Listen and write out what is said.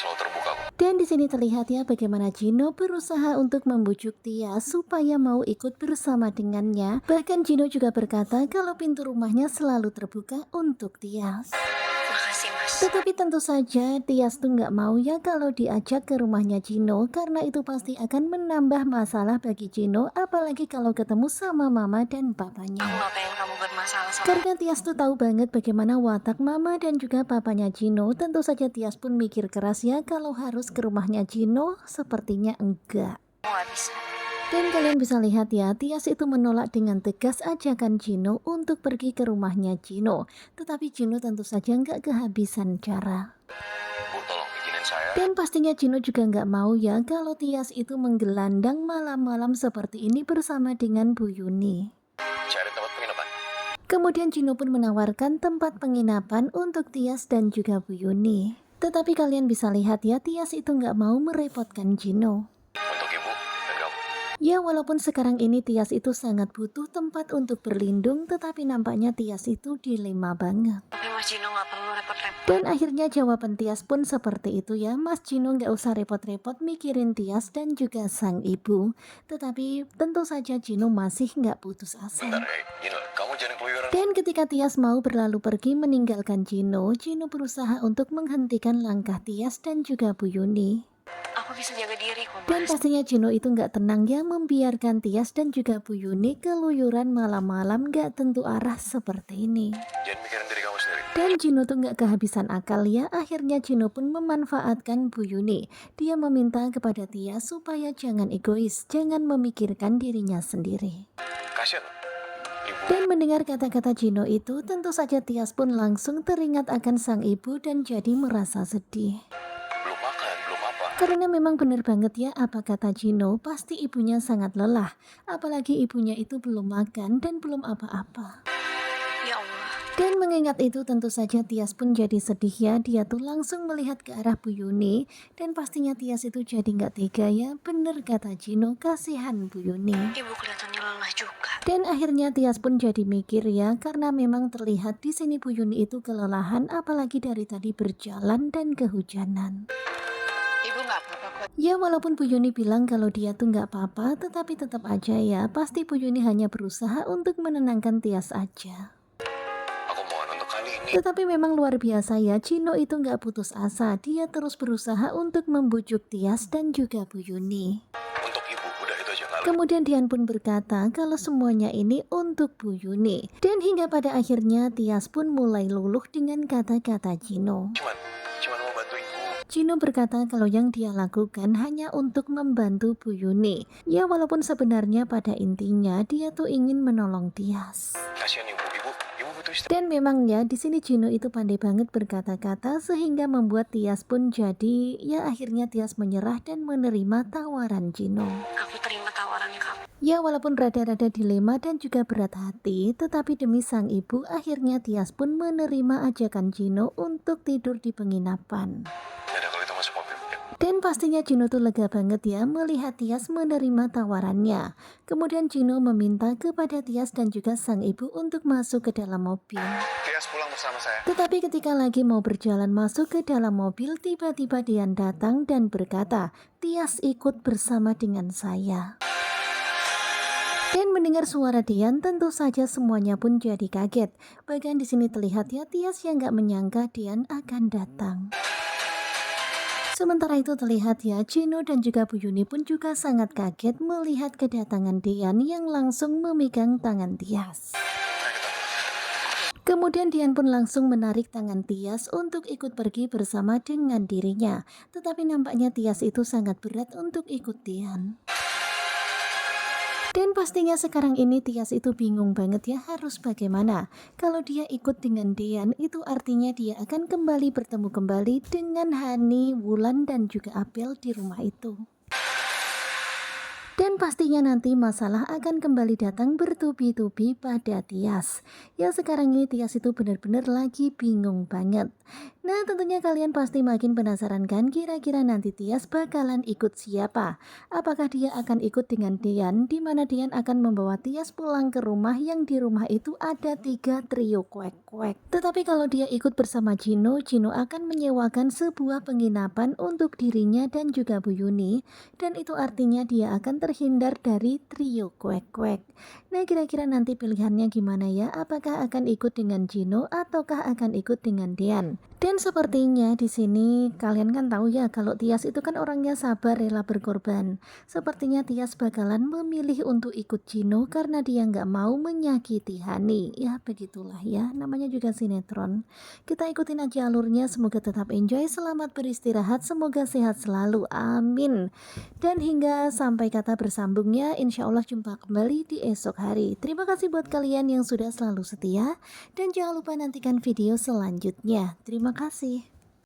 selalu terbuka kok. Dan di sini terlihat ya bagaimana Gino berusaha untuk membujuk Tias supaya mau ikut bersama dengannya. Bahkan Gino juga berkata kalau pintu rumahnya selalu terbuka untuk Tias. Makasih, Mas. Tetapi tentu saja Tias tuh nggak mau ya kalau diajak ke rumahnya Gino, karena itu pasti akan menambah masalah bagi Gino, apalagi kalau ketemu sama mama dan Aku papanya. gak pengen kamu bermasalah sama Karena Tias tuh tahu banget bagaimana watak mama dan juga papanya Gino, tentu saja Tias pun mikir keras ya kalau harus ke rumahnya Gino, sepertinya enggak. kamu gak bisa. Dan kalian bisa lihat ya, Tias itu menolak dengan tegas ajakan Gino untuk pergi ke rumahnya Gino. Tetapi Gino tentu saja nggak kehabisan cara. Bu, tolong izinin saya. Dan pastinya Gino juga nggak mau ya kalau Tias itu menggelandang malam-malam seperti ini bersama dengan Bu Yuni. Cari tempat penginapan. Kemudian Gino pun menawarkan tempat penginapan untuk Tias dan juga Bu Yuni. Tetapi kalian bisa lihat ya, Tias itu nggak mau merepotkan Gino. Untuk ibu dan kamu. Ya walaupun sekarang ini Tias itu sangat butuh tempat untuk berlindung, tetapi nampaknya Tias itu dilema banget. Tapi Mas Gino gak perlu repot-repot. Dan akhirnya jawaban Tias pun seperti itu ya, Mas Gino nggak usah repot-repot mikirin Tias dan juga sang ibu. Tetapi tentu saja Gino masih nggak putus asa. Bentar, Gino, kamu jangan keluyuran. Dan ketika Tias mau berlalu pergi meninggalkan Gino, Gino berusaha untuk menghentikan langkah Tias dan juga Bu Yuni. Aku bisa jaga diri kok, Dan Mas. pastinya Gino itu nggak tenang ya membiarkan Tias dan juga Bu Yuni keluyuran malam-malam nggak tentu arah seperti ini. Jangan mikirin diri kamu sendiri. Dan Gino tuh nggak kehabisan akal ya, akhirnya Gino pun memanfaatkan Bu Yuni. Dia meminta kepada Tias supaya jangan egois, jangan memikirkan dirinya sendiri. Kasian, ibu. Dan mendengar kata-kata Gino itu, tentu saja Tias pun langsung teringat akan sang ibu dan jadi merasa sedih. Belum makan, belum apa. Karena memang benar banget ya apa kata Gino, pasti ibunya sangat lelah. Apalagi ibunya itu belum makan dan belum apa-apa. Ya Allah. Dan mengingat itu tentu saja Tias pun jadi sedih ya. Dia tuh langsung melihat ke arah Bu Yuni. Dan pastinya Tias itu jadi nggak tega ya. Bener kata Gino, kasihan Bu Yuni. Ibu kelihatannya lelah juga. Dan akhirnya Tias pun jadi mikir ya, karena memang terlihat di sini Bu Yuni itu kelelahan, apalagi dari tadi berjalan dan kehujanan. Ibu gak apa-apa kok. Ya walaupun Bu Yuni bilang kalau dia tuh nggak apa-apa, tetapi tetap aja ya, pasti Bu Yuni hanya berusaha untuk menenangkan Tias aja. Aku mohon untuk kali ini. Tetapi memang luar biasa ya, Gino itu nggak putus asa, dia terus berusaha untuk membujuk Tias dan juga Bu Yuni. Untuk ibu, udah itu aja. Nggak Kemudian Dian pun berkata kalau semuanya ini untuk Bu Yuni. Dan hingga pada akhirnya Tias pun mulai luluh dengan kata-kata Gino. Cuman mau bantu ibu. Gino berkata kalau yang dia lakukan hanya untuk membantu Bu Yuni. Ya walaupun sebenarnya pada intinya dia tuh ingin menolong Tias. Kasian ibu butuh istirahat. Dan memang ya di sini Gino itu pandai banget berkata-kata sehingga membuat Tias pun jadi ya akhirnya Tias menyerah dan menerima tawaran Gino. Aku terima tawarannya kamu. Ya walaupun rada-rada dilema dan juga berat hati, tetapi demi sang ibu akhirnya Tias pun menerima ajakan Gino untuk tidur di penginapan. Yaudah, kalau itu masuk mobil. Ya. Dan pastinya Gino tuh lega banget ya melihat Tias menerima tawarannya. Kemudian Gino meminta kepada Tias dan juga sang ibu untuk masuk ke dalam mobil. Tias pulang bersama saya. Tetapi ketika lagi mau berjalan masuk ke dalam mobil, tiba-tiba Dian datang dan berkata, Tias ikut bersama dengan saya. Dan mendengar suara Dian, tentu saja semuanya pun jadi kaget. Bahkan di sini terlihat ya Tias yang nggak menyangka Dian akan datang. Sementara itu terlihat ya Gino dan juga Bu Yuni pun juga sangat kaget melihat kedatangan Dian yang langsung memegang tangan Tias. Kemudian Dian pun langsung menarik tangan Tias untuk ikut pergi bersama dengan dirinya. Tetapi nampaknya Tias itu sangat berat untuk ikut Dian. Dan pastinya sekarang ini Tias itu bingung banget ya harus bagaimana. Kalau dia ikut dengan Dian itu artinya dia akan kembali bertemu kembali dengan Hani, Wulan dan juga Apel di rumah itu. Dan pastinya nanti masalah akan kembali datang bertubi-tubi pada Tias. Ya sekarang ini Tias itu benar-benar lagi bingung banget. Nah tentunya kalian pasti makin penasaran kan kira-kira nanti Tias bakalan ikut siapa? Apakah dia akan ikut dengan Dian, di mana Dian akan membawa Tias pulang ke rumah yang di rumah itu ada 3 trio kuek-kuek. Tetapi kalau dia ikut bersama Gino, Gino akan menyewakan sebuah penginapan untuk dirinya dan juga Bu Yuni. Dan itu artinya dia akan terhindar dari trio kuek-kuek. Nah kira-kira nanti pilihannya gimana ya? Apakah akan ikut dengan Gino ataukah akan ikut dengan Dian? Dan sepertinya di sini kalian kan tahu ya kalau Tias itu kan orangnya sabar rela berkorban. Sepertinya Tias bakalan memilih untuk ikut Gino karena dia nggak mau menyakiti Hani. Ya begitulah ya, namanya juga sinetron. Kita ikutin aja alurnya, semoga tetap enjoy, selamat beristirahat, semoga sehat selalu, amin. Dan hingga sampai kata bersambungnya, insya Allah jumpa kembali di esok hari. Terima kasih buat kalian yang sudah selalu setia dan jangan lupa nantikan video selanjutnya. Terima kasih.